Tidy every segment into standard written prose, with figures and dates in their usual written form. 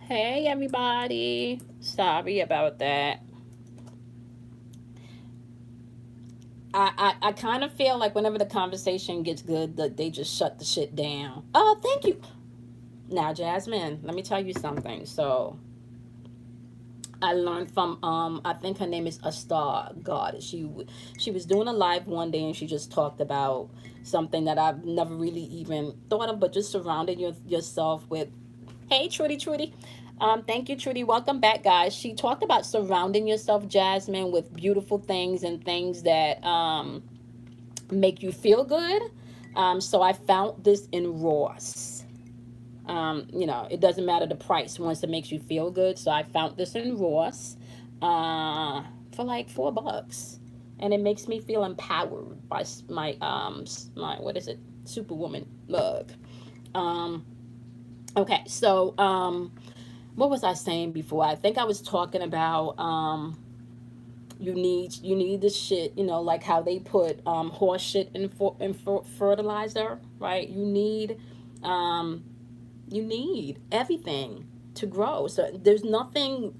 Hey everybody. Sorry about that. I kind of feel like whenever the conversation gets good, that they just shut the shit down. Oh, thank you. Now, Jasmine, let me tell you something. So I learned from I think her name is a star goddess. She was doing a live one day and she just talked about something that I've never really even thought of, but just surrounding yourself with. Hey, Trudy, Trudy. Thank you, Trudy. Welcome back, guys. She talked about surrounding yourself, Jasmine, with beautiful things and things that make you feel good. So I found this in Ross. It doesn't matter the price once it makes you feel good. So I found this in Ross for like $4, and it makes me feel empowered by my what is it, Superwoman mug. Um, okay, so what was I saying before? I think I was talking about you need this shit, like how they put horse shit in fertilizer, right? Um you need everything to grow. So there's nothing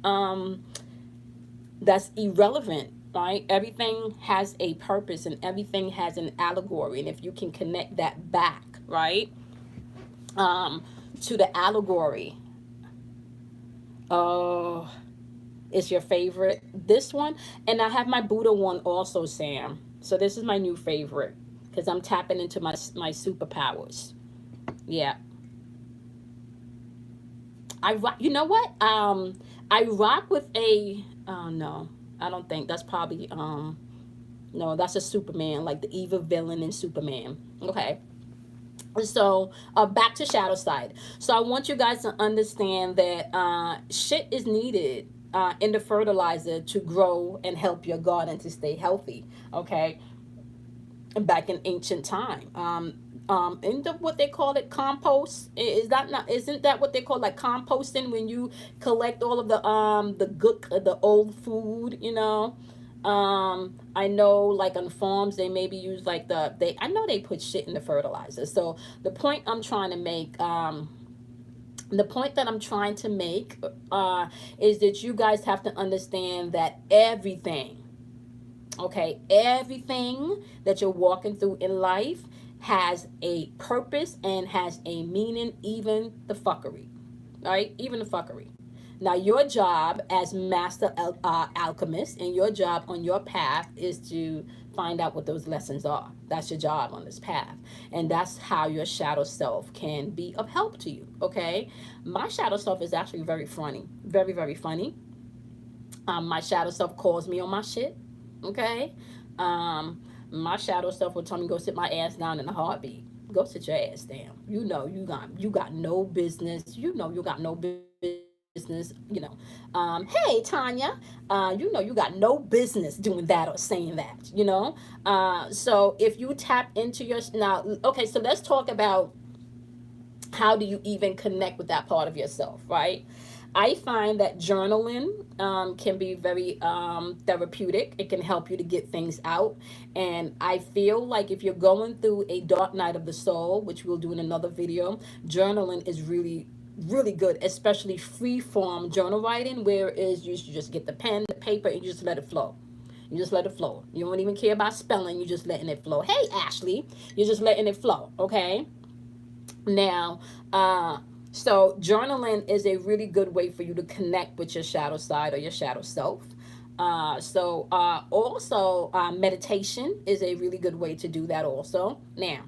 that's irrelevant, right? Everything has a purpose and everything has an allegory. And if you can connect that back, right, um, to the allegory, oh, it's your favorite. This one, and I have my Buddha one also, Sam. So this is my new favorite because I'm tapping into my superpowers. Yeah, I rock. You know what? I rock with a. Oh no, I don't think that's probably no, that's a Superman, like the evil villain in Superman. Okay. So back to shadow side. So I want you guys to understand that shit is needed in the fertilizer to grow and help your garden to stay healthy. Okay, back in ancient time, in what they call it, compost, is that not, isn't that what they call like composting, when you collect all of the good, the old food, I know like on farms they maybe use like I know they put shit in the fertilizer. So the point I'm trying to make, the point that I'm trying to make is that you guys have to understand that everything, okay, everything that you're walking through in life has a purpose and has a meaning, even the fuckery, right? Even the fuckery. Now, your job as master alchemist, and your job on your path is to find out what those lessons are. That's your job on this path. And that's how your shadow self can be of help to you, okay? My shadow self is actually very funny, very, very funny. My shadow self calls me on my shit, okay? My shadow self will tell me go sit my ass down in a heartbeat. Go sit your ass down. You got no business. You got no business. Hey Tanya, you got no business doing that or saying that. So if you tap into your now, okay. So let's talk about how do you even connect with that part of yourself, right? I find that journaling can be very therapeutic. It can help you to get things out. And I feel like if you're going through a dark night of the soul, which we'll do in another video, journaling is really, really good, especially free form journal writing, where is you should just get the pen, the paper, and you just let it flow. You just let it flow. You don't even care about spelling. You're just letting it flow. Hey, Ashley, you're just letting it flow, okay? Now, so journaling is a really good way for you to connect with your shadow side or your shadow self. Also, meditation is a really good way to do that also. Now,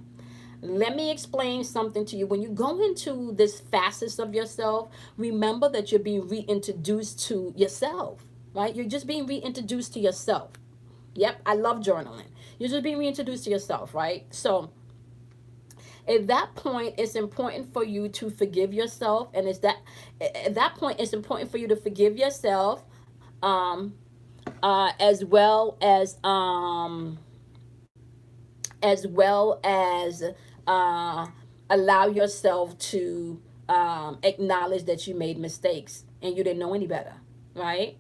let me explain something to you. When you go into this facets of yourself, remember that you're being reintroduced to yourself, right? You're just being reintroduced to yourself. Yep, I love journaling. You're just being reintroduced to yourself, right? So, at that point it's important for you to forgive yourself, and it's that at that point it's important for you to forgive yourself, um as well as uh allow yourself to acknowledge that you made mistakes and you didn't know any better, right?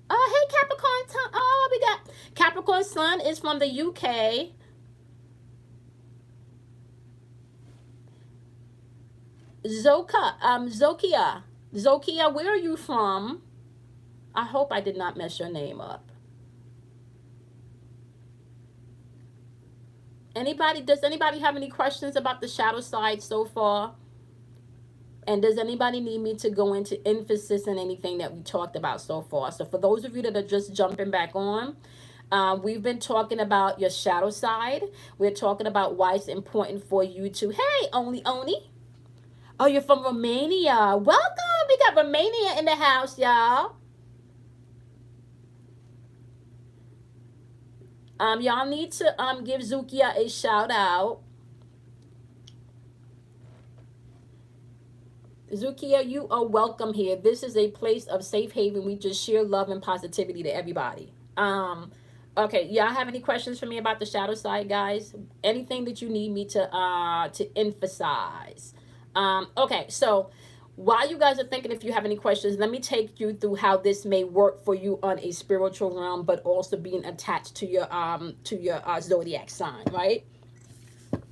Oh, hey, Capricorn. Oh, we got Capricorn Sun is from the UK. Zokia. Zokia, where are you from? I hope I did not mess your name up. Anybody, does anybody have any questions about the shadow side so far? And does anybody need me to go into emphasis in anything that we talked about so far? So for those of you that are just jumping back on, we've been talking about your shadow side. We're talking about why it's important for you to, hey, Oni. Oh, you're from Romania. Welcome. We got Romania in the house, y'all. Y'all need to give Zukia a shout out. Zukia, you are welcome here. This is a place of safe haven. We just share love and positivity to everybody. Okay, y'all have any questions for me about the shadow side, guys? Anything that you need me to emphasize? Okay, so while you guys are thinking, if you have any questions, let me take you through how this may work for you on a spiritual realm, but also being attached to your zodiac sign, right?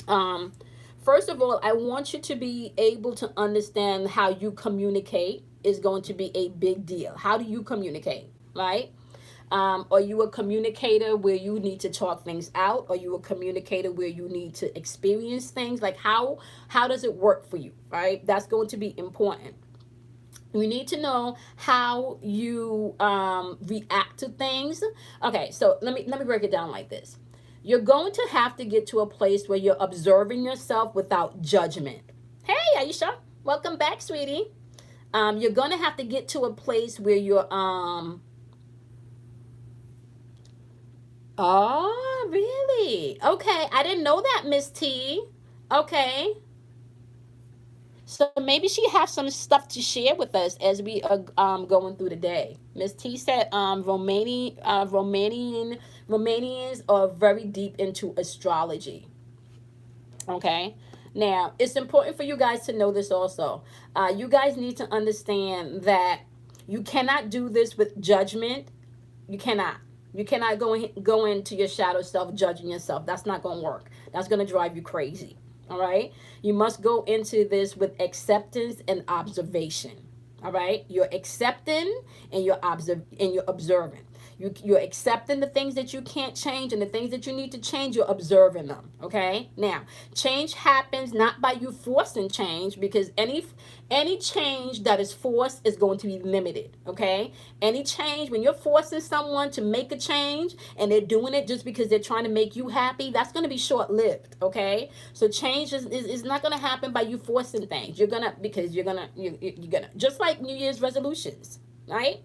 Um, First of all, I want you to be able to understand how you communicate is going to be a big deal. How do you communicate, right? Are you a communicator where you need to talk things out? Are you a communicator where you need to experience things? Like how does it work for you, right? That's going to be important. You need to know how you react to things. Okay, so let me break it down like this. You're going to have to get to a place where you're observing yourself without judgment. Hey, Aisha, welcome back, sweetie. You're going to have to get to a place where you're Oh, really? Okay, I didn't know that, Miss T. Okay. So maybe she has some stuff to share with us as we are going through the day. Miss T said Romanians are very deep into astrology. Okay. Now, it's important for you guys to know this also. You guys need to understand that you cannot do this with judgment. You cannot. You cannot go into your shadow self judging yourself. That's not going to work. That's going to drive you crazy. All right? You must go into this with acceptance and observation. All right? You're accepting and you're observing. You're accepting the things that you can't change, and the things that you need to change, you're observing them. Okay? Now, change happens not by you forcing change, because any change that is forced is going to be limited. Okay? Any change, when you're forcing someone to make a change and they're doing it just because they're trying to make you happy, that's going to be short-lived. Okay? So change is not going to happen by you forcing things. You're gonna just like New Year's resolutions, right?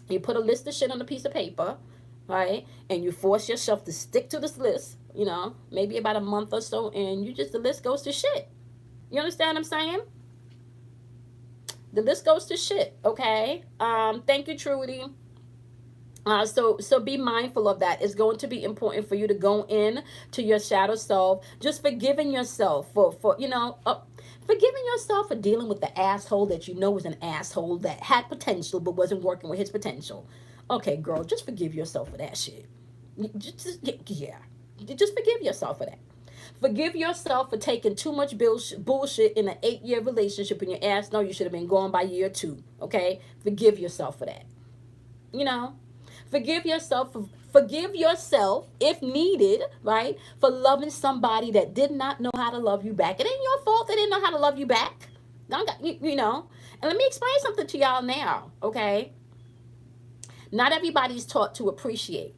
You put a list of shit on a piece of paper, right? And you force yourself to stick to this list, maybe about a month or so, and the list goes to shit. You understand what I'm saying? The list goes to shit, okay? Thank you, Trudy. So be mindful of that. It's going to be important for you to go in to your shadow self, just forgiving yourself for forgiving yourself for dealing with the asshole that you know was an asshole that had potential but wasn't working with his potential. Okay, girl, just forgive yourself for that shit. Yeah. Just forgive yourself for that. Forgive yourself for taking too much bullshit in an 8-year relationship and your ass know you should have been gone by year 2. Okay? Forgive yourself for that. You know? Forgive yourself if needed, right? For loving somebody that did not know how to love you back. It ain't your fault they didn't know how to love you back. And let me explain something to y'all now, okay? Not everybody's taught to appreciate.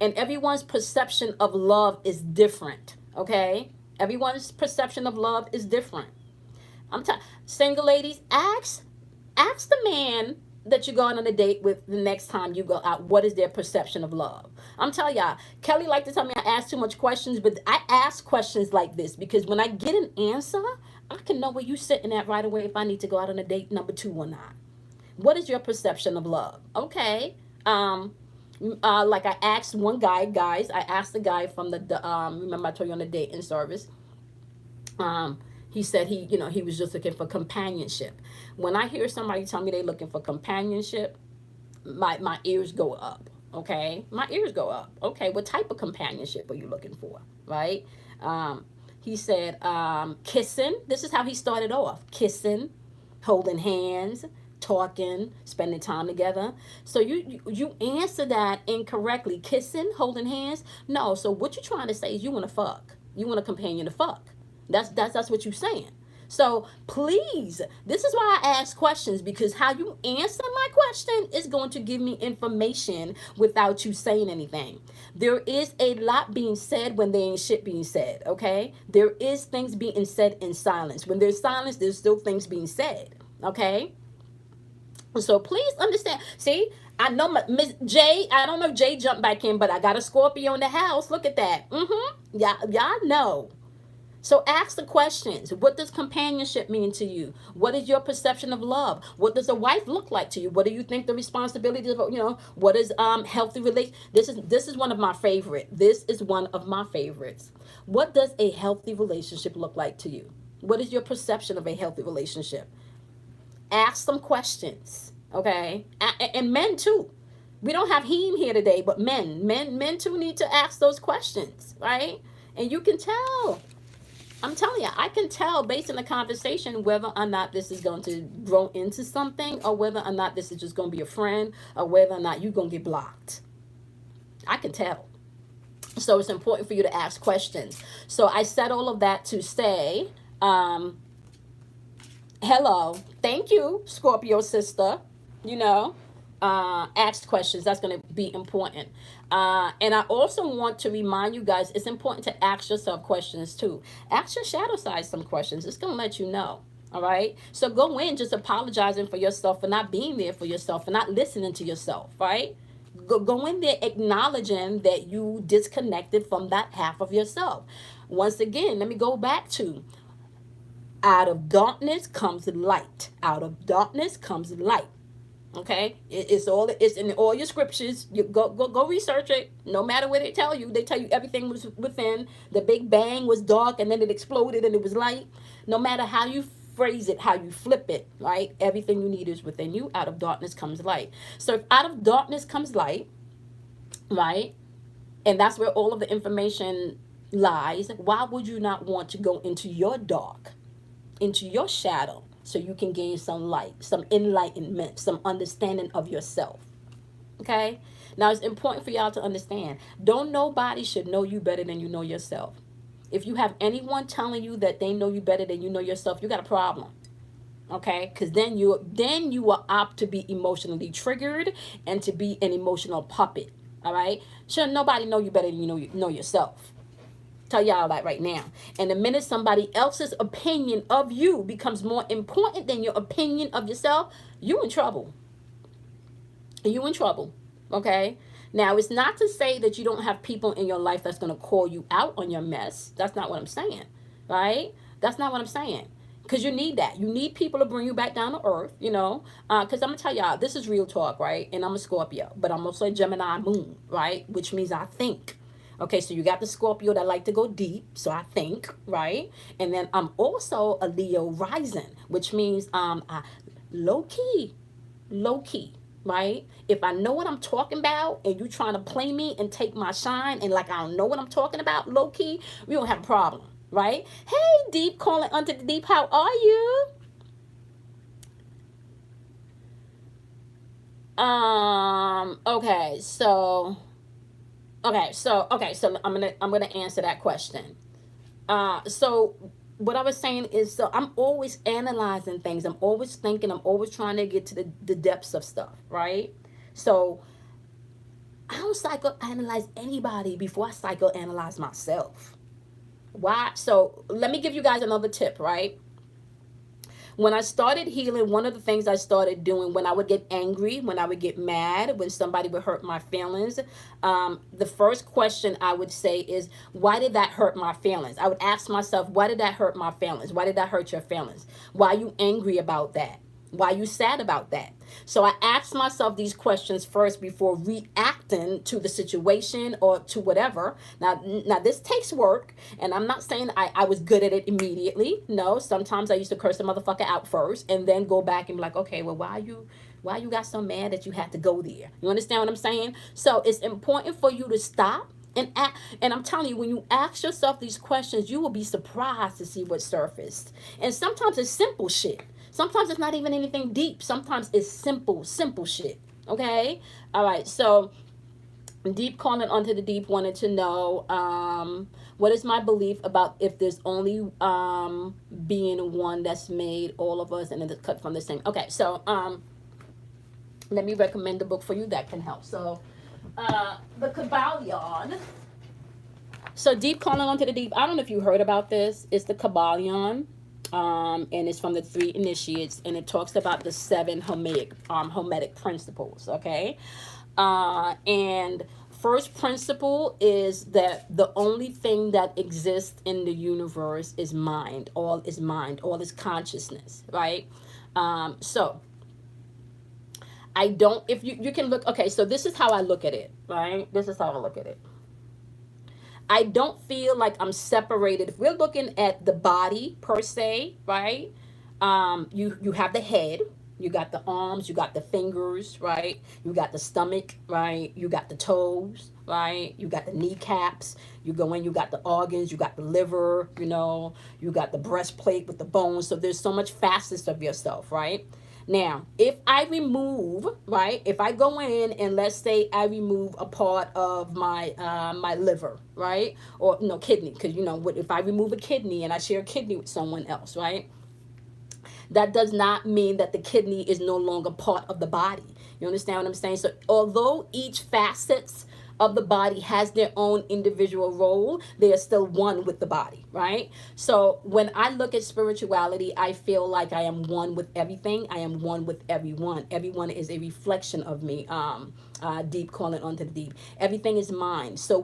And everyone's perception of love is different, okay? Everyone's perception of love is different. Single ladies, ask the man that you're going on a date with the next time you go out, what is their perception of love? I'm telling y'all, Kelly liked to tell me I ask too much questions, but I ask questions like this because when I get an answer, I can know where you're sitting at right away if I need to go out on a date number 2 or not. What is your perception of love? Okay. Like I asked one guy, guys, I asked the guy from the remember I told you on the dating service, he said he was just looking for companionship. When I hear somebody tell me they're looking for companionship, my ears go up. Okay, my ears go up. Okay, what type of companionship are you looking for, right? He said, kissing. This is how he started off. Kissing, holding hands, talking, spending time together. So you answer that incorrectly. Kissing, holding hands. No. So what you're trying to say is you want to fuck. You want a companion to fuck. That's what you're saying. So please, this is why I ask questions, because how you answer my question is going to give me information without you saying anything. There is a lot being said when there ain't shit being said, okay? There is things being said in silence. When there's silence, there's still things being said, okay? So please understand. See, I know Miss J, I don't know if Jay jumped back in, but I got a Scorpio in the house. Look at that. Y'all know. So ask the questions. What does companionship mean to you? What is your perception of love? What does a wife look like to you? What do you think the responsibilities of, what is healthy relation? This is one of my favorite. This is one of my favorites. What does a healthy relationship look like to you? What is your perception of a healthy relationship? Ask some questions, okay? And men too. We don't have him here today, but men too need to ask those questions, right? And you can tell. I'm telling you, I can tell based on the conversation whether or not this is going to grow into something, or whether or not this is just going to be a friend, or whether or not you're going to get blocked. I can tell. So it's important for you to ask questions. So I said all of that to say, hello, thank you, Scorpio sister, ask questions. That's going to be important. And I also want to remind you guys, it's important to ask yourself questions too. Ask your shadow side some questions. It's going to let you know. All right. So go in just apologizing for yourself, for not being there for yourself, for not listening to yourself. Right. Go in there acknowledging that you disconnected from that half of yourself. Once again, let me go back to, out of darkness comes light. Out of darkness comes light. Okay, it's in all your scriptures. You go research it. No matter what they tell you everything was within. The Big Bang was dark and then it exploded and it was light. No matter how you phrase it, how you flip it, right? Everything you need is within you. Out of darkness comes light. So if out of darkness comes light, right, and that's where all of the information lies, why would you not want to go into your dark, into your shadow, so you can gain some light, some enlightenment, some understanding of yourself? Okay? Now, it's important for y'all to understand, don't nobody should know you better than you know yourself. If you have anyone telling you that they know you better than you know yourself, you got a problem. Okay? Because then you are apt to be emotionally triggered and to be an emotional puppet. All right? Should nobody know you better than you know yourself. Tell y'all that right now. And the minute somebody else's opinion of you becomes more important than your opinion of yourself, you in trouble. You in trouble. Okay? Now, it's not to say that you don't have people in your life that's going to call you out on your mess. That's not what I'm saying. Right? That's not what I'm saying. Because you need that. You need people to bring you back down to earth, Because I'm going to tell y'all, this is real talk, right? And I'm a Scorpio, but I'm also a Gemini moon, right? Which means I think. Okay, so you got the Scorpio that like to go deep, so I think, right? And then I'm also a Leo rising, which means low key, right? If I know what I'm talking about and you trying to play me and take my shine and like I don't know what I'm talking about, low key, we don't have a problem, right? Hey, Deep, calling under the deep, how are you? Okay, so I'm gonna answer that question. So what I was saying is, so I'm always analyzing things. I'm always thinking. I'm always trying to get to the depths of stuff, right? So I don't psychoanalyze anybody before I psychoanalyze myself. Why? So let me give you guys another tip, right? When I started healing, one of the things I started doing when I would get angry, when I would get mad, when somebody would hurt my feelings, the first question I would say is, why did that hurt my feelings? I would ask myself, why did that hurt my feelings? Why did that hurt your feelings? Why are you angry about that? Why are you sad about that? So I asked myself these questions first before reacting to the situation or to whatever. Now this takes work, and I'm not saying I was good at it immediately. No, sometimes I used to curse the motherfucker out first and then go back and be like, okay, well, why you got so mad that you had to go there? You understand what I'm saying? So it's important for you to stop, And I'm telling you, when you ask yourself these questions, you will be surprised to see what surfaced. And sometimes it's simple shit. Sometimes it's not even anything deep. Sometimes it's simple shit. Okay? All right. So deep calling onto the deep wanted to know, what is my belief about if there's only being one that's made all of us and it's cut from the same. Okay, so let me recommend a book for you that can help. So the Kabbalion. So deep calling onto the deep. I don't know if you heard about this. It's the Kabbalion. And it's from the 3 initiates, and it talks about the 7 Hermetic principles. Okay, and first principle is that the only thing that exists in the universe is mind. All is mind. All is consciousness. Right. So I don't. If you can look. Okay. So this is how I look at it. Right. This is how I look at it. I don't feel like I'm separated. If we're looking at the body per se, right? You have the head, you got the arms, you got the fingers, right? You got the stomach, right? You got the toes, right? You got the kneecaps. You go in, you got the organs, you got the liver, you got the breastplate with the bones. So there's so much facets of yourself, right? Now, if I remove, right, if I go in and let's say I remove a part of my my liver, right, or no kidney, because if I remove a kidney and I share a kidney with someone else, right, that does not mean that the kidney is no longer part of the body. You understand what I'm saying? So although each facets of the body has their own individual role, they are still one with the body, right? So when I look at spirituality, I feel like I am one with everything. I am one with everyone. Everyone is a reflection of me. Deep calling onto the deep. Everything is mine. So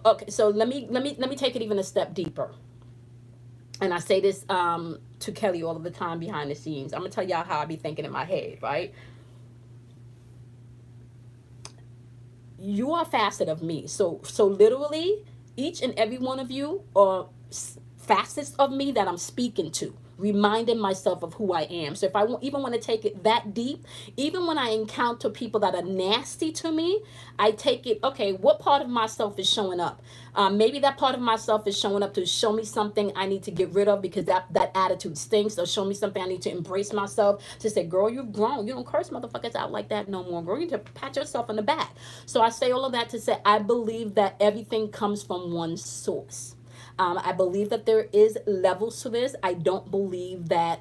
okay, so let me take it even a step deeper. And I say this to Kelly all of the time behind the scenes. I'm gonna tell y'all how I be thinking in my head, right? You are a facet of me. So literally, each and every one of you are facets of me that I'm speaking to, reminding myself of who I am. So if I even want to take it that deep, even when I encounter people that are nasty to me, I take it, okay, what part of myself is showing up? Maybe that part of myself is showing up to show me something I need to get rid of because that attitude stinks, or show me something I need to embrace myself, to say, girl, you've grown. You don't curse motherfuckers out like that no more, girl. You need to pat yourself on the back. So I say all of that to say I believe that everything comes from one source. I believe that there is levels to this. I don't believe that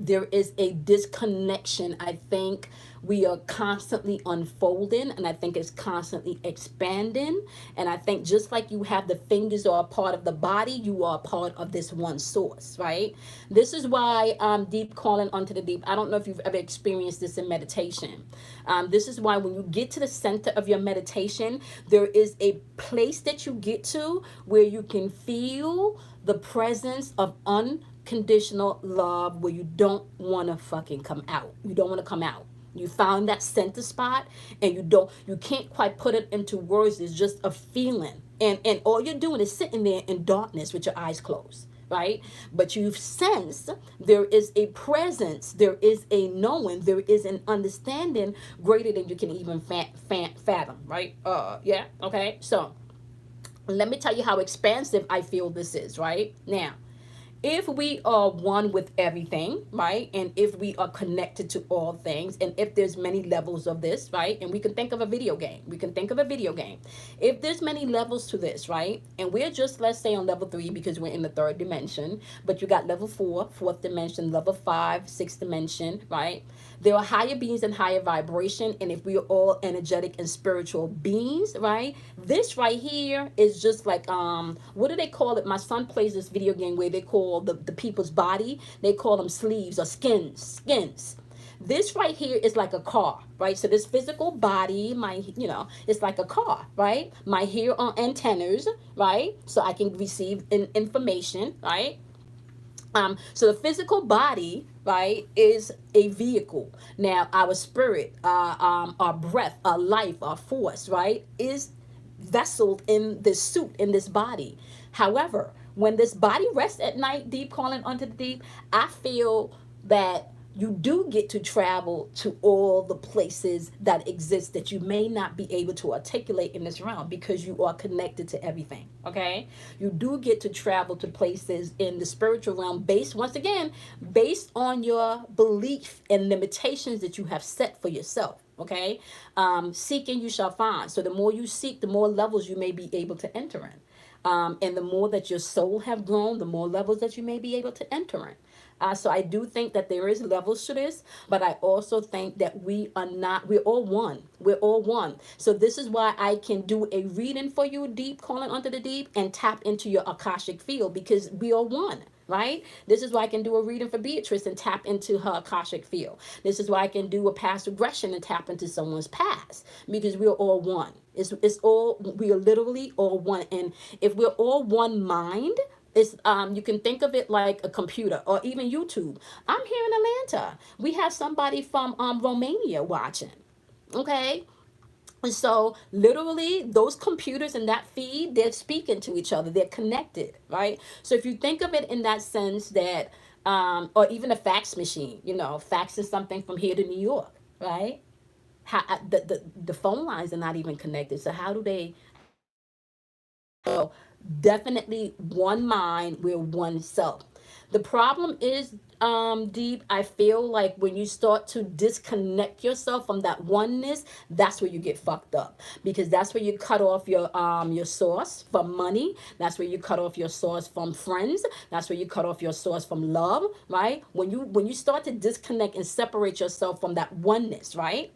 there is a disconnection. I think we are constantly unfolding, and I think it's constantly expanding. And I think just like you have the fingers are a part of the body, you are a part of this one source, right? This is why deep calling onto the deep. I don't know if you've ever experienced this in meditation. This is why when you get to the center of your meditation, there is a place that you get to where you can feel the presence of unconditional love, where you don't want to fucking come out. You don't want to come out. You found that center spot, and you can't quite put it into words. It's just a feeling. And all you're doing is sitting there in darkness with your eyes closed, right? But you've sensed there is a presence, there is a knowing, there is an understanding greater than you can even fathom, right? Yeah, okay. So let me tell you how expansive I feel this is, right? Now, if we are one with everything, right, and if we are connected to all things, and if there's many levels of this, right, and we can think of a video game, if there's many levels to this, right, and we're just, let's say, on level 3 because we're in the 3rd dimension, but you got level 4, 4th dimension, level 5, 6th dimension, right? There are higher beings and higher vibration, and if we are all energetic and spiritual beings, right, this right here is just like, what do they call it? My son plays this video game where they call the people's body, they call them sleeves or skins. This right here is like a car, right? So this physical body, it's like a car, right? My hair are antennas, right? So I can receive information, right? So the physical body, right, is a vehicle. Now, our spirit, our breath, our life, our force, right, is vesseled in this suit, in this body. However, when this body rests at night, deep calling onto the deep, I feel that you do get to travel to all the places that exist that you may not be able to articulate in this realm because you are connected to everything. Okay, you do get to travel to places in the spiritual realm based, once again, based on your belief and limitations that you have set for yourself. Okay, seeking you shall find. So the more you seek, the more levels you may be able to enter in. And the more that your soul have grown, the more levels that you may be able to enter in. So I do think that there is levels to this, but I also think that we're all one. We're all one. So this is why I can do a reading for you, deep, calling onto the deep, and tap into your Akashic field, because we are one. Right? This is why I can do a reading for Beatrice and tap into her Akashic field. This is why I can do a past regression and tap into someone's past, because we're all one. It's all, we are literally all one. And if we're all one mind, it's you can think of it like a computer or even YouTube. I'm here in Atlanta. We have somebody from Romania watching. Okay, and so literally those computers and that feed, they're speaking to each other. They're connected, right? So if you think of it in that sense that, or even a fax machine, faxing something from here to New York, right? How, the phone lines are not even connected. So how do they, so definitely one mind, we're one self. The problem is, deep, I feel like when you start to disconnect yourself from that oneness, that's where you get fucked up, because that's where you cut off your source from money. That's where you cut off your source from friends. That's where you cut off your source from love, right? When you start to disconnect and separate yourself from that oneness, right?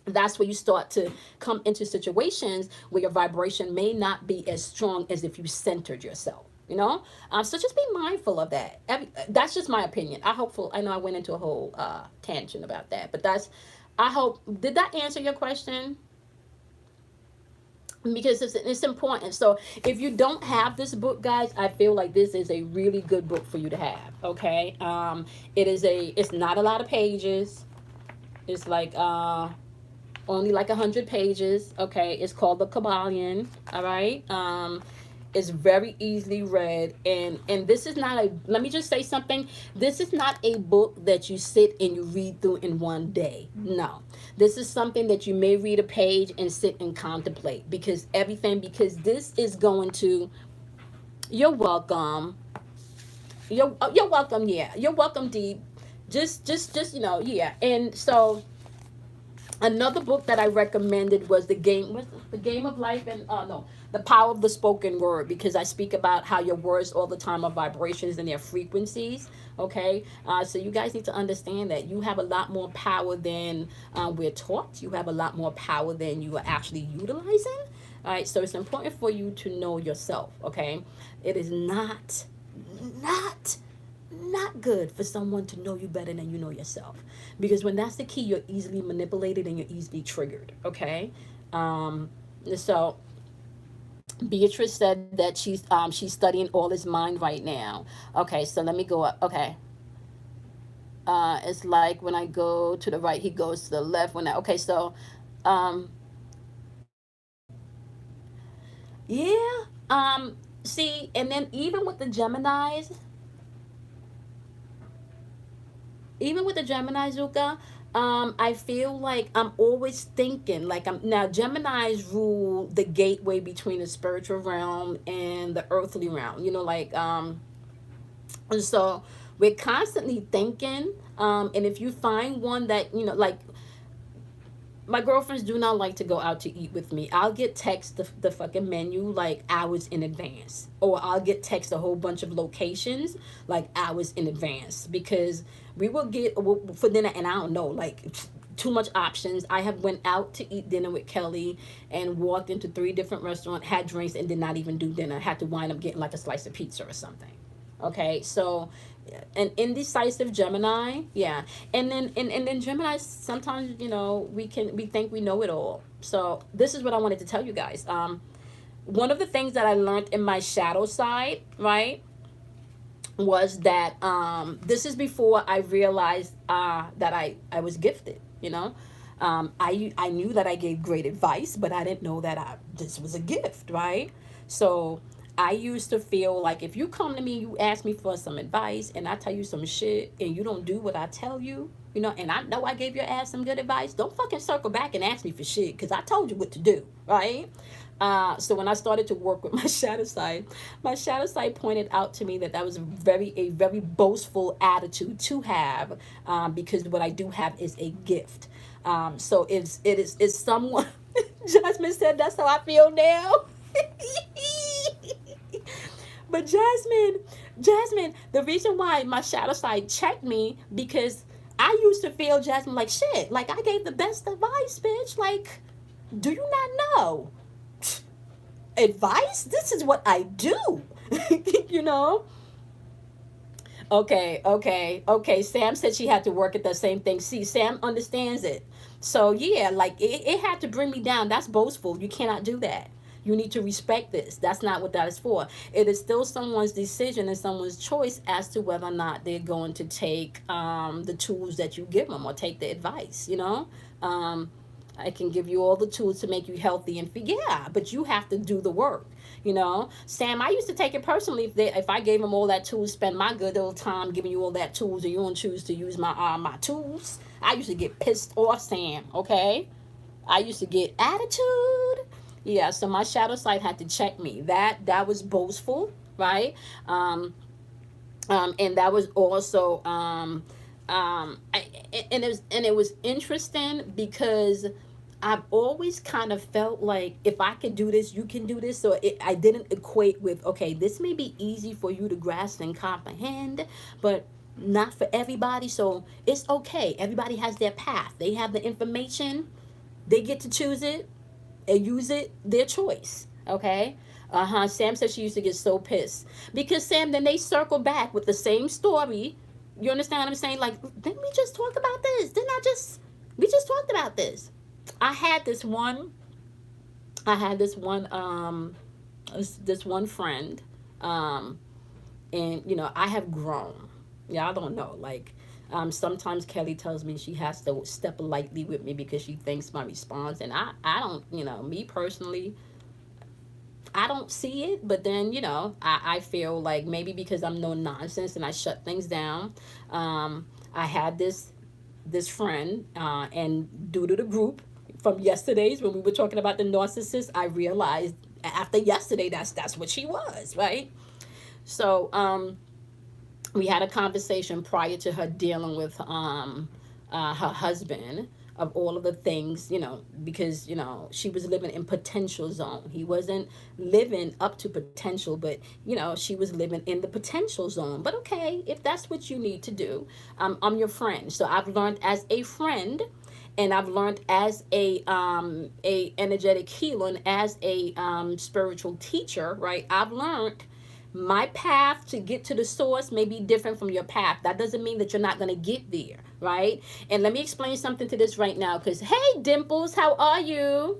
That's where you start to come into situations where your vibration may not be as strong as if you centered yourself. So just be mindful of that. That's just my opinion. I know I went into a whole tangent about that, but I hope, did that answer your question? Because it's important. So if you don't have this book, guys, I feel like this is a really good book for you to have. Okay, it's not a lot of pages. It's like only like 100 pages. Okay, it's called The Kabbalion. All right. It's very easily read, and this is not a, let me just say something, this is not a book that you sit and you read through in one day. No, this is something that you may read a page and sit and contemplate, because this is going to, you're welcome, you're welcome, yeah, you're welcome, deep. Just yeah. And so another book that I recommended was the Game of Life, and no, The Power of the Spoken Word, because I speak about how your words all the time are vibrations and their frequencies. Okay, so you guys need to understand that you have a lot more power than we're taught. You have a lot more power than you are actually utilizing. All right, so it's important for you to know yourself. Okay, it is not not good for someone to know you better than you know yourself, because when that's the key, you're easily manipulated and you're easily triggered. Okay, so Beatrice said that she's studying all his mind right now. Okay, so let me go up. Okay, it's like when I go to the right, he goes to the left. Okay, so yeah, see, and then even with the Gemini, Zuka, I feel like I'm always thinking, like, now Geminis rule the gateway between the spiritual realm and the earthly realm. And so we're constantly thinking. And if you find one that, like, my girlfriends do not like to go out to eat with me. I'll get text the fucking menu like hours in advance, or I'll get text a whole bunch of locations like hours in advance, because we will get for dinner, and I don't know, like, too much options. I have went out to eat dinner with Kelly and walked into 3 different restaurants, had drinks, and did not even do dinner. Had to wind up getting like a slice of pizza or something. Okay, so an indecisive Gemini, yeah. And then Gemini, sometimes, we think we know it all. So this is what I wanted to tell you guys. One of the things that I learned in my shadow side, right, was that this is before I realized that I was gifted. I knew that I gave great advice, but I didn't know that this was a gift, right? So I used to feel like if you come to me, you ask me for some advice, and I tell you some shit, and you don't do what I tell you, and I know I gave your ass some good advice, don't fucking circle back and ask me for shit, because I told you what to do, right? So when I started to work with my shadow side pointed out to me that that was a very boastful attitude to have, because what I do have is a gift. So it's someone. Jasmine said that's how I feel now. But Jasmine, the reason why my shadow side checked me, because I used to feel, Jasmine, like shit. Like I gave the best advice, bitch. Like, do you not know? Advice? This is what I do. you know? Okay. Sam said she had to work at the same thing. See, Sam understands it. So yeah, like it had to bring me down. That's boastful. You cannot do that. You need to respect this. That's not what that is for. It is still someone's decision and someone's choice as to whether or not they're going to take the tools that you give them or take the advice. I can give you all the tools to make you healthy and fit. Yeah, but you have to do the work. Sam, I used to take it personally if I gave them all that tools, spend my good old time giving you all that tools, and you don't choose to use my tools. I used to get pissed off, Sam. Okay, I used to get attitude. Yeah, so my shadow side had to check me. That was boastful, right? And that was also and it was interesting because I've always kind of felt like if I could do this, you can do this. So I didn't equate with, okay, this may be easy for you to grasp and comprehend, but not for everybody. So it's okay. Everybody has their path. They have the information. They get to choose it and use it, their choice. Okay? Sam said she used to get so pissed. Because Sam, then they circle back with the same story. You understand what I'm saying? Like, didn't we just talk about this? We just talked about this. I had this one this one friend, and I have grown. Yeah, I don't know. Like, sometimes Kelly tells me she has to step lightly with me because she thinks my response, and I don't, me personally, I don't see it, but then, I feel like maybe because I'm no nonsense and I shut things down. I had this friend, and due to the group from yesterday's when we were talking about the narcissist, I realized after yesterday that's what she was, right? So we had a conversation prior to her dealing with her husband, of all of the things, because she was living in potential zone. He wasn't living up to potential, but she was living in the potential zone. But okay, if that's what you need to do, I'm your friend. So I've learned as a friend, and I've learned as a energetic healer and as a spiritual teacher, right? I've learned my path to get to the source may be different from your path. That doesn't mean that you're not going to get there, right? And let me explain something to this right now, because hey, Dimples, how are you?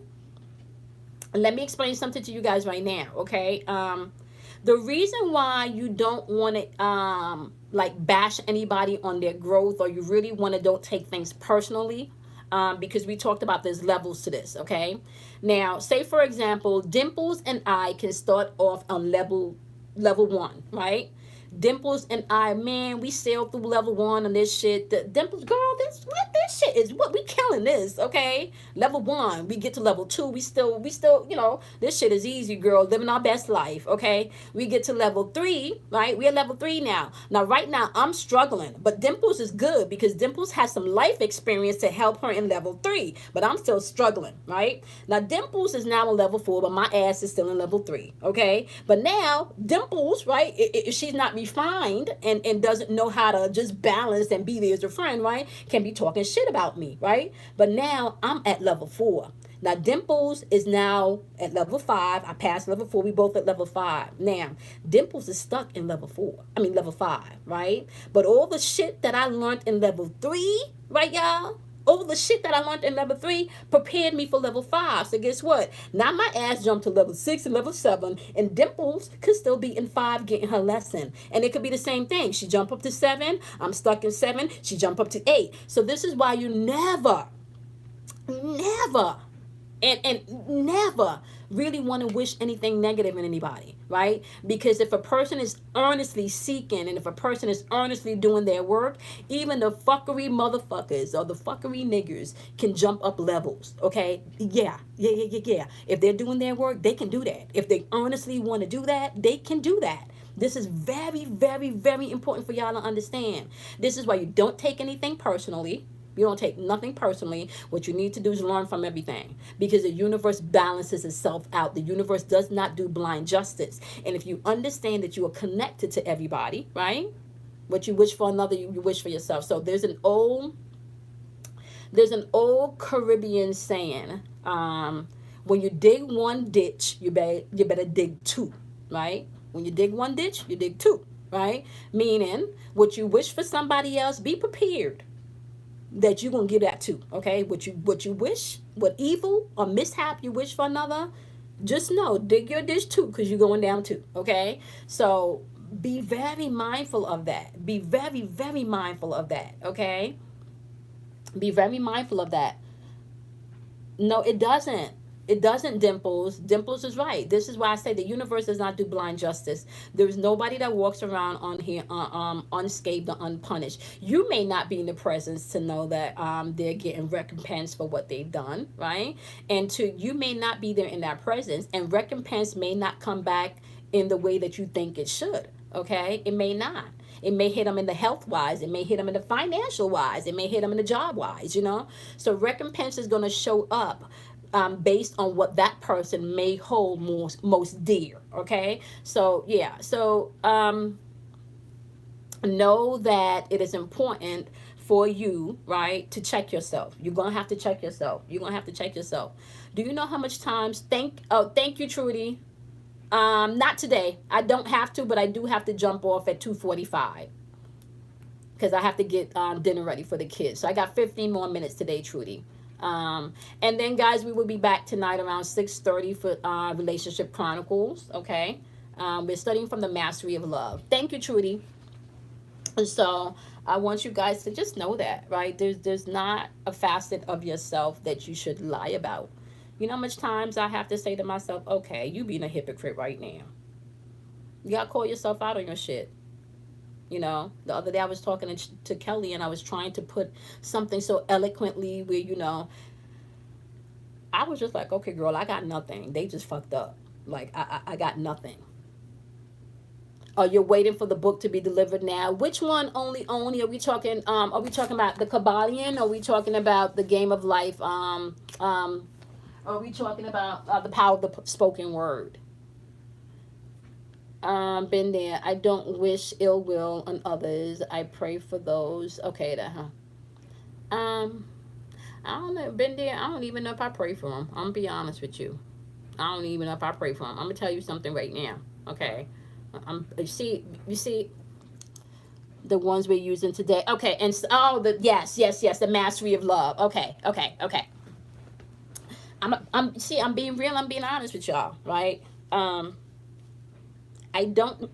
Let me explain something to you guys right now, okay? The reason why you don't want to like bash anybody on their growth, or you really want to don't take things personally, because we talked about there's levels to this, okay? Now, say for example, Dimples and I can start off on level 1, right? Dimples and I, man, we sailed through level 1 on this shit. The Dimples, girl, this shit is what we killing this, okay? Level 1, we get to level 2, we still, this shit is easy, girl, living our best life, okay? We get to level 3, right? We're level 3 now. Now, right now, I'm struggling, but Dimples is good because Dimples has some life experience to help her in level 3, but I'm still struggling, right? Now, Dimples is now on level 4, but my ass is still in level 3, okay? But now, Dimples, right, she's not refined and doesn't know how to just balance and be there as a friend, right? Can be talking shit about me, right? But now I'm at level 4. Now Dimples is now at level 5. I passed level 4. We both at level 5. Now Dimples is stuck in level 5, right? But all the shit that I learned in level 3, right, y'all? All the shit that I learned in level 3 prepared me for level 5. So guess what? Now my ass jumped to level 6 and level 7, and Dimples could still be in 5 getting her lesson. And it could be the same thing. She jump up to 7. I'm stuck in 7. She jump up to 8. So this is why you never, and never really want to wish anything negative in anybody, right? Because if a person is earnestly seeking, and if a person is earnestly doing their work, even the fuckery motherfuckers or the fuckery niggers can jump up levels, okay? Yeah. If they're doing their work, they can do that. If they earnestly want to do that, they can do that. This is very, very, very important for y'all to understand. This is why you don't take anything personally. You don't take nothing personally. What you need to do is learn from everything, because the universe balances itself out. The universe does not do blind justice. And if you understand that you are connected to everybody, right? What you wish for another, you wish for yourself. So there's an old Caribbean saying, when you dig one ditch, you better dig two, right? When you dig one ditch, you dig two, right? Meaning, what you wish for somebody else, be prepared that you're gonna get that too. Okay, what you wish, what evil or mishap you wish for another, just know, dig your ditch too, because you're going down too. Okay, so be very mindful of that. Be very, very mindful of that. Okay, be very mindful of that. No, it doesn't. It doesn't, Dimples. Dimples is right. This is why I say the universe does not do blind justice. There's nobody that walks around on here unscathed or unpunished. You may not be in the presence to know that they're getting recompense for what they've done, right? And you may not be there in that presence, and recompense may not come back in the way that you think it should. Okay, it may not. It may hit them in the health wise. It may hit them in the financial wise. It may hit them in the job wise, So recompense is going to show up based on what that person may hold most dear. Okay. So, yeah. So know that it is important for you, right, to check yourself. You're going to have to check yourself. You're going to have to check yourself. Do you know how much times, thank you, Trudy. Not today. I don't have to, but I do have to jump off at 2:45 because I have to get dinner ready for the kids. So I got 15 more minutes today, Trudy. And then, guys, we will be back tonight around 6:30 for Relationship Chronicles. Okay. We're studying from the Mastery of Love. Thank you, Trudy. And so I want you guys to just know that, right? There's not a facet of yourself that you should lie about. You know how much times I have to say to myself, okay, you being a hypocrite right now. You got to call yourself out on your shit. The other day I was talking to Kelly, and I was trying to put something so eloquently where, I was just like, okay, girl, I got nothing. They just fucked up. Like, I got nothing. You're waiting for the book to be delivered now. Which one only? Are we talking about the Kabbalion? Or are we talking about the Game of Life? Are we talking about the power of the spoken word? Been there. I don't wish ill will on others. I pray for those. Okay, I don't know. Been there. I don't even know if I pray for them. I'm gonna be honest with you. I don't even know if I pray for them. I'm gonna tell you something right now. Okay. You see the ones we're using today. Okay, and yes, the mastery of love. Okay. I'm being real, I'm being honest with y'all, right? I don't,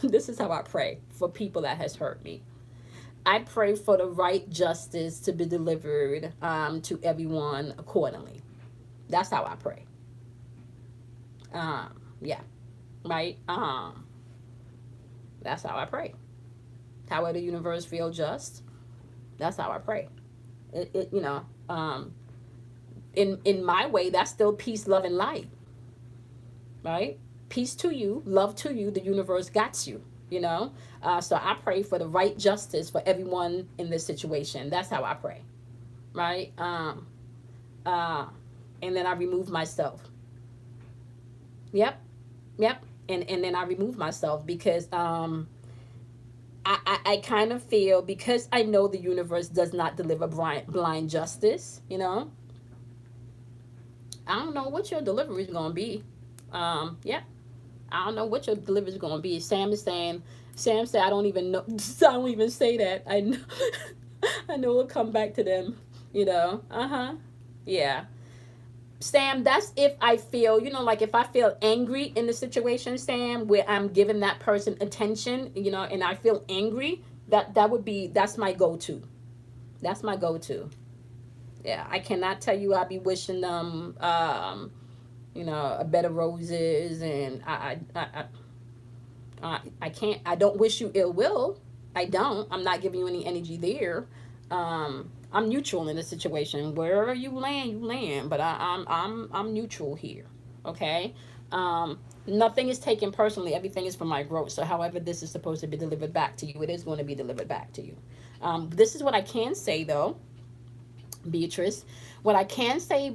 this is how I pray for people that has hurt me. I pray for the right justice to be delivered to everyone accordingly. That's how I pray. Yeah, right? That's how I pray. However the universe feel just, that's how I pray. In my way, that's still peace, love, and light, right? Peace to you, love to you, the universe got you, so I pray for the right justice for everyone in this situation. That's how I pray, right? And then I remove myself. Yep. And then I remove myself because I kind of feel, because I know the universe does not deliver blind justice, I don't know what your delivery is going to be. Yeah. I don't know what your delivery is going to be. Sam said, I don't even know. I don't even say that. I know, I know it'll come back to them, Yeah. Sam, that's if I feel, like if I feel angry in the situation, Sam, where I'm giving that person attention, and I feel angry, that's my go-to. That's my go-to. Yeah, I cannot tell you I'll be wishing them, you know, a bed of roses, and I can't, I don't wish you ill will. I don't. I'm not giving you any energy there. I'm neutral in the situation. Wherever you land, you land. But I'm neutral here. Okay. Nothing is taken personally. Everything is for my growth. So, however this is supposed to be delivered back to you, it is going to be delivered back to you. This is what I can say though, Beatrice. What I can say,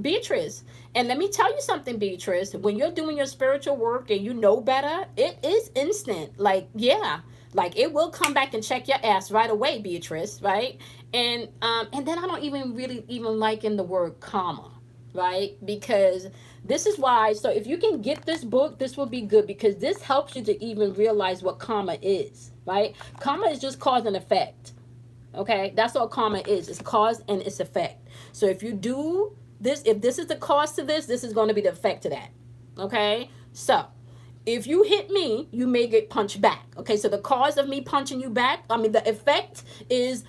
Beatrice, and let me tell you something, Beatrice. When you're doing your spiritual work and you know better, it is instant. Like, yeah, like it will come back and check your ass right away, Beatrice. Right? And then I don't even really even like in the word karma, right? Because this is why. So if you can get this book, this will be good because this helps you to even realize what karma is. Right? Karma is just cause and effect. Okay, that's all karma is. It's cause and it's effect. So if you do this, if this is the cause to this, this is going to be the effect to that. Okay, so if you hit me, you may get punched back. Okay, so the cause of me punching you back, I mean, the effect is,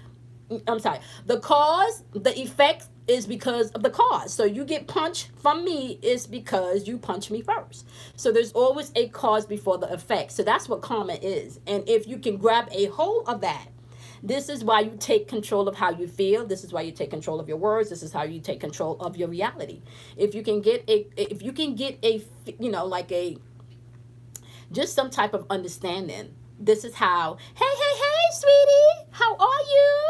I'm sorry, the cause, the effect is because of the cause. So you get punched from me is because you punched me first. So there's always a cause before the effect. So that's what karma is. And if you can grab a hold of that, this is why you take control of how you feel. This is why you take control of your words. This is how you take control of your reality. If you can get a, you know, like a, just some type of understanding. This is how, hey, sweetie, how are you?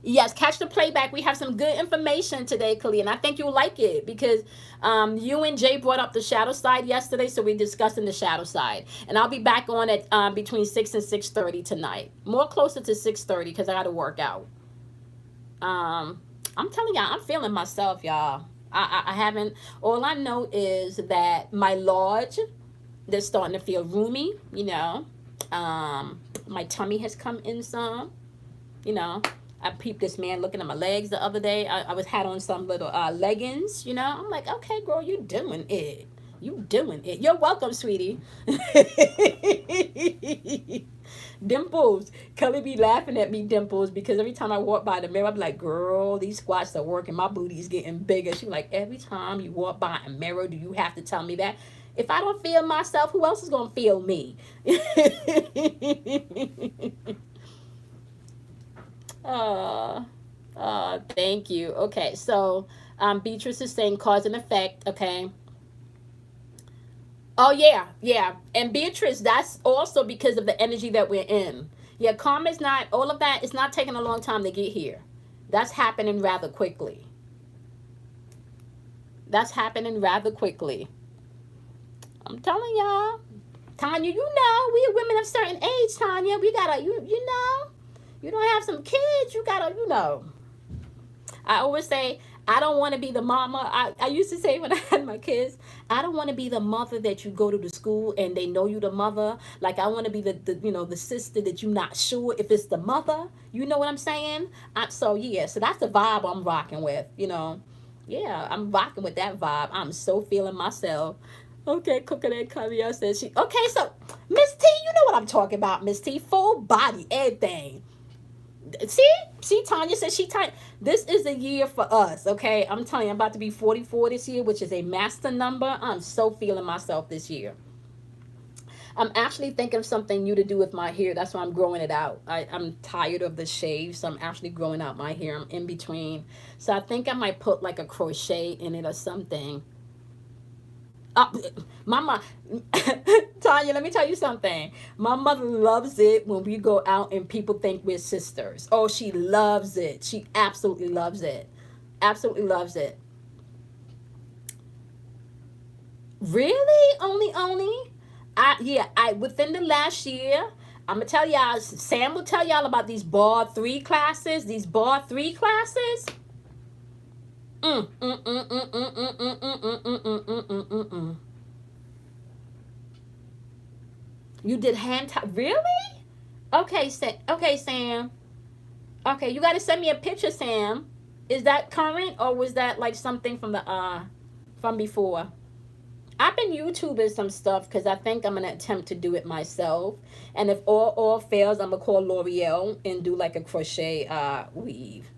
Yes, catch the playback. We have some good information today, Kali, and I think you'll like it because you and Jay brought up the shadow side yesterday, so we're discussing the shadow side. And I'll be back on at between 6 and 6:30 tonight. More closer to 6:30 because I got to work out. I'm telling y'all, I'm feeling myself, y'all. I haven't, all I know is that my lodge, they're starting to feel roomy, you know. My tummy has come in some, you know. I peeped this man looking at my legs the other day. I was had on some little leggings, you know. I'm like, okay, girl, you doing it. You doing it. You're welcome, sweetie. Dimples. Kelly be laughing at me, Dimples, because every time I walk by the mirror, I'm like, girl, these squats are working. My booty's getting bigger. She's like, every time you walk by a mirror, do you have to tell me that? If I don't feel myself, who else is going to feel me? uh, Thank you. Okay, so Beatrice is saying cause and effect. Okay. Oh yeah, yeah. And Beatrice, that's also because of the energy that we're in. Yeah, karma is not all of that. It's not taking a long time to get here. That's happening rather quickly. That's happening rather quickly. I'm telling y'all, Tanya. You know, we women of certain age, Tanya. We gotta, you know, you don't have some kids. You gotta, you know. I always say, I don't want to be the mama. I used to say when I had my kids, I don't want to be the mother that you go to the school and they know you the mother. Like I want to be the you know, the sister that you're not sure if it's the mother. You know what I'm saying? So yeah, so that's the vibe I'm rocking with, you know. Yeah, I'm rocking with that vibe. I'm so feeling myself. Okay, cooking and caviar says she. Okay, so Miss T, you know what I'm talking about, Miss T. Full body, everything. See, Tanya said she tight. This is a year for us, okay? I'm telling you, I'm about to be 44 this year, which is a master number. I'm so feeling myself this year. I'm actually thinking of something new to do with my hair. That's why I'm growing it out. I'm tired of the shave, so I'm actually growing out my hair. I'm in between. So I think I might put like a crochet in it or something. Mama, Tanya, let me tell you something. My mother loves it when we go out and people think we're sisters. Oh, she loves it. She absolutely loves it. Absolutely loves it. Really? Only? I within the last year, I'm gonna tell y'all, Sam will tell y'all about these bar 3 classes. These bar 3 classes. You did hand tie? Really? Okay, Sam. Okay, you got to send me a picture, Sam. Is that current or was that like something from the from before? I've been YouTubing some stuff because I think I'm gonna attempt to do it myself. And if all fails, I'm gonna call L'Oreal and do like a crochet weave.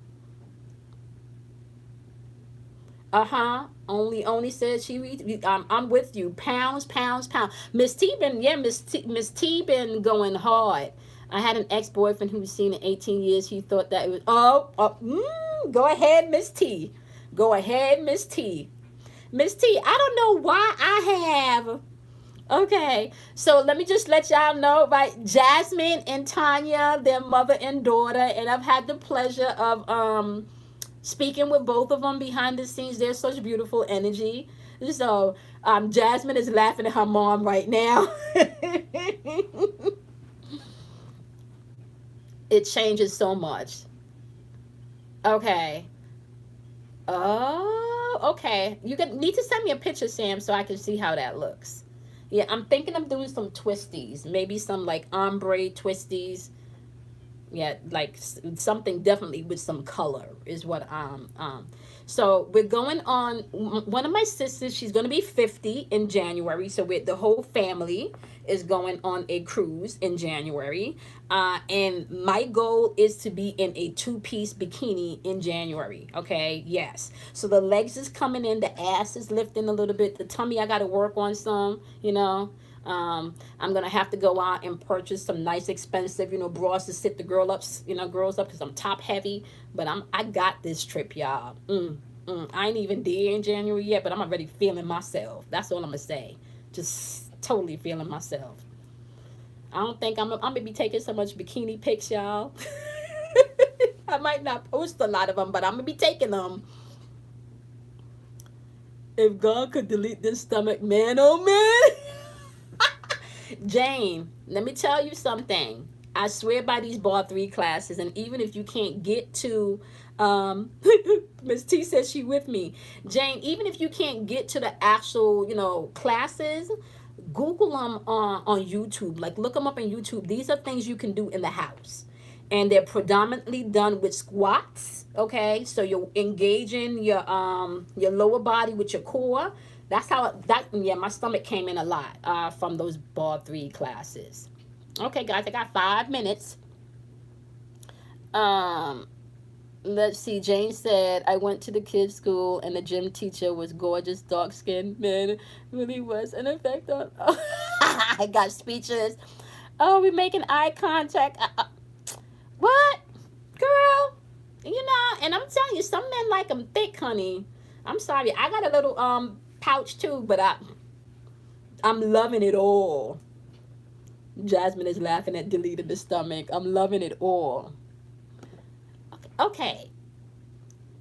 Only said she read. I'm with you. Pounds, pounds, pounds. Miss T been, yeah, Miss T been going hard. I had an ex boyfriend who was seen in 18 years. He thought that it was, go ahead, Miss T. Go ahead, Miss T. Miss T, I don't know why I have. Okay, so let me just let y'all know, right? Jasmine and Tanya, their mother and daughter, and I've had the pleasure of speaking with both of them behind the scenes. They're such beautiful energy. So Jasmine is laughing at her mom right now. It changes so much. Okay. Oh, okay. You need to send me a picture, Sam, so I can see how that looks. Yeah, I'm thinking of doing some twisties, maybe some like ombre twisties. Yeah, like something definitely with some color is what so we're going on. One of my sisters, she's going to be 50 in January, so the whole family is going on a cruise in January, and my goal is to be in a two-piece bikini in January. Okay, yes, so the legs is coming in, the ass is lifting a little bit, the tummy I got to work on some, I'm gonna have to go out and purchase some nice expensive, bras to sit the girls up, because I'm top heavy. But I got this trip, y'all. I ain't even there in January yet, but I'm already feeling myself. That's all I'm gonna say. Just totally feeling myself. I don't think I'm gonna be taking so much bikini pics, y'all. I might not post a lot of them, but I'm gonna be taking them. If God could delete this stomach, man, oh man. Jane, let me tell you something. I swear by these bar 3 classes, and even if you can't get to, Miss T says she with me. Jane, even if you can't get to the actual, classes, Google them on YouTube. Like, look them up on YouTube. These are things you can do in the house. And they're predominantly done with squats. Okay, so you're engaging your lower body with your core. That's how yeah, my stomach came in a lot from those bar 3 classes. Okay, guys, I got 5 minutes. Um, let's see. Jane said, I went to the kids' school and the gym teacher was gorgeous, dark skinned man. It really was an effect on. Oh, I got speechless. Oh, we're making eye contact. What? Girl? And I'm telling you, some men like them thick, honey. I'm sorry. I got a little pouch too, but I'm loving it all. Jasmine is laughing at deleting the stomach. I'm loving it all. Okay.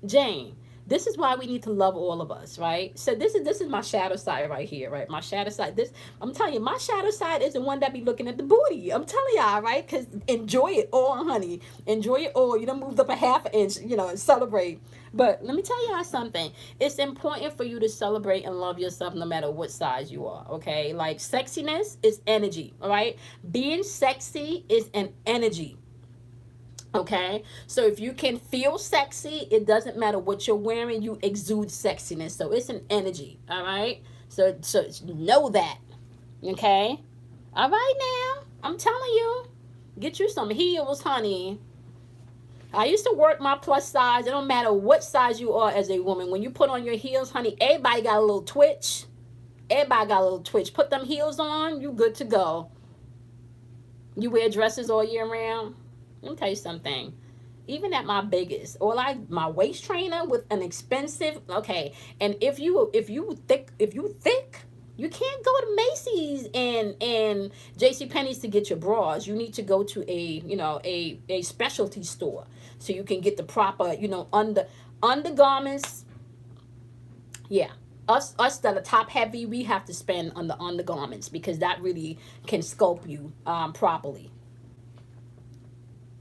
Jane, this is why we need to love all of us, right? So this is my shadow side right here, right? My shadow side. This, I'm telling you, my shadow side is the one that be looking at the booty. I'm telling y'all, right? Because enjoy it all, honey. Enjoy it all. You done moved up a half inch, and celebrate. But let me tell y'all something. It's important for you to celebrate and love yourself no matter what size you are, okay? Like, sexiness is energy, all right? Being sexy is an energy. Okay, so if you can feel sexy, it doesn't matter what you're wearing, you exude sexiness. So it's an energy, all right? So know that. Okay? All right now. I'm telling you. Get you some heels, honey. I used to work my plus size. It don't matter what size you are as a woman. When you put on your heels, honey, everybody got a little twitch. Everybody got a little twitch. Put them heels on, you good to go. You wear dresses all year round. Let me tell you something. Even at my biggest, or like my waist trainer with an expensive, okay. And if you thick, you can't go to Macy's and JC Penney's to get your bras. You need to go to a specialty store so you can get the proper undergarments. Yeah, us that are top heavy, we have to spend on the undergarments because that really can sculpt you properly.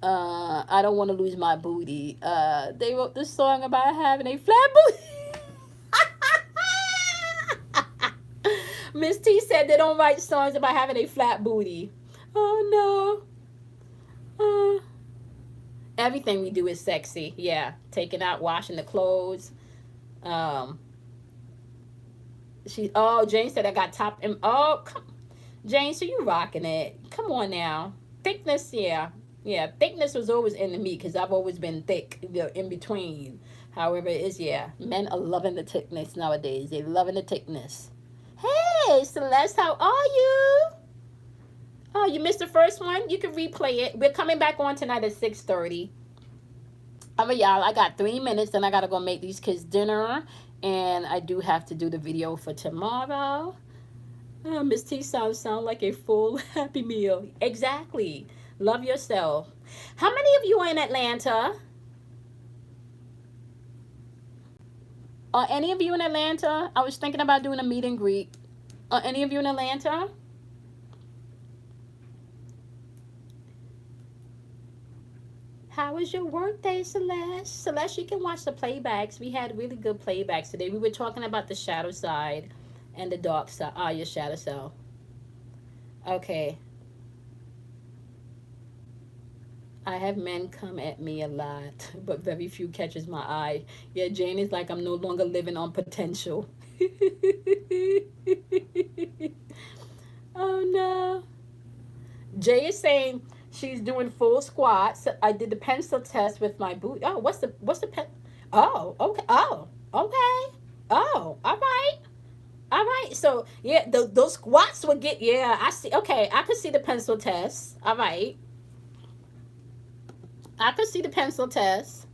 I don't want to lose my booty. They wrote this song about having a flat booty. Miss T said they don't write songs about having a flat booty. Oh no. Everything we do is sexy. Yeah, taking out, washing the clothes. Um, Jane said I got top. Jane, so you rocking it? Come on now, thickness, yeah. Yeah, thickness was always into me because I've always been thick, in between. However, it is, yeah. Men are loving the thickness nowadays. They loving the thickness. Hey, Celeste, how are you? Oh, you missed the first one? You can replay it. We're coming back on tonight at 6:30. All right, y'all, I got 3 minutes, then I got to go make these kids dinner. And I do have to do the video for tomorrow. Oh, Miss T sound like a full Happy Meal. Exactly. Love yourself. How many of you are in Atlanta? Are any of you in Atlanta? I was thinking about doing a meet and greet. Are any of you in Atlanta? How was your work day, Celeste? Celeste, you can watch the playbacks. We had really good playbacks today. We were talking about the shadow side and the dark side. Ah, your shadow self. Okay. I have men come at me a lot, but very few catches my eye. Yeah, Jane is like, I'm no longer living on potential. Oh no. Jay is saying she's doing full squats. I did the pencil test with my boot. Oh, what's the pen? Oh, okay. Oh, okay. Oh, all right. All right. So yeah, those squats would get. Yeah, I see. Okay, I could see the pencil test. All right. I could see the pencil test.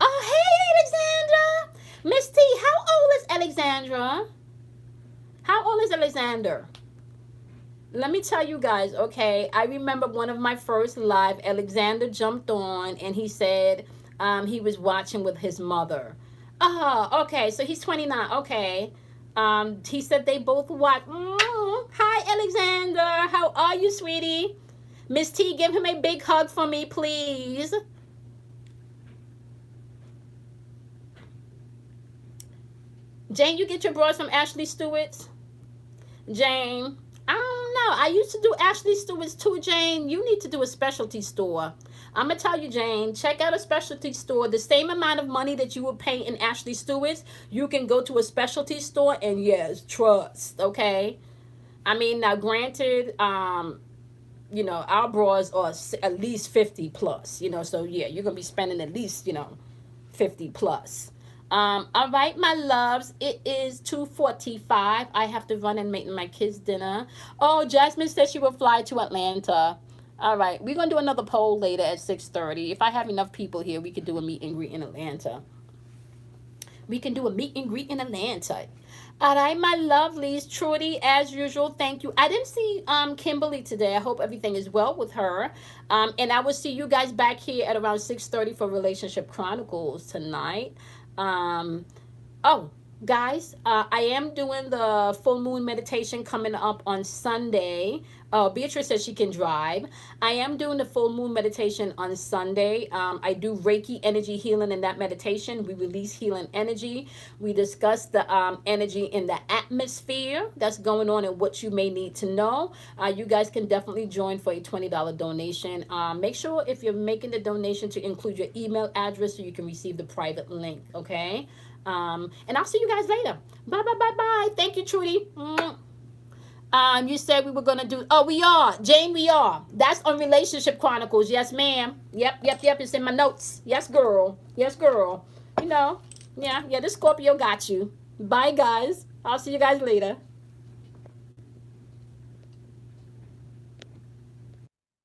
Oh, hey, Alexandra. Miss T, how old is Alexandra? How old is Alexander? Let me tell you guys, okay? I remember one of my first live, Alexander jumped on and he said he was watching with his mother. Oh, okay. So he's 29. Okay. He said they both watch. Hi, Alexander. How are you, sweetie? Miss T, give him a big hug for me, please. Jane, you get your bras from Ashley Stewart's? Jane, I don't know. I used to do Ashley Stewart's too, Jane. You need to do a specialty store. I'm going to tell you, Jane, check out a specialty store. The same amount of money that you would pay in Ashley Stewart's, you can go to a specialty store and yes, trust, okay? I mean, now granted, our bras are at least 50 plus, so yeah, you're going to be spending at least, 50 plus. All right, my loves, it is 2:45. I have to run and make my kids dinner. Oh, Jasmine said she will fly to Atlanta. All right, we're going to do another poll later at 6:30. If I have enough people here, we can do a meet and greet in Atlanta. We can do a meet and greet in Atlanta. All right, my lovelies. Trudy, as usual, thank you. I didn't see Kimberly today. I hope everything is well with her. And I will see you guys back here at around 6:30 for Relationship Chronicles tonight. Oh, guys, I am doing the full moon meditation coming up on Sunday. Beatrice says she can drive. I am doing the full moon meditation on Sunday. I do Reiki energy healing in that meditation. We release healing energy. We discuss the energy in the atmosphere that's going on and what you may need to know. You guys can definitely join for a $20 donation. Make sure if you're making the donation to include your email address so you can receive the private link, okay? And I'll see you guys later. Bye, bye, bye, bye. Thank you, Trudy. You said we were going to do, we are. Jane, we are. That's on Relationship Chronicles. Yes, ma'am. Yep. It's in my notes. Yes, girl. Yeah, the Scorpio got you. Bye, guys. I'll see you guys later.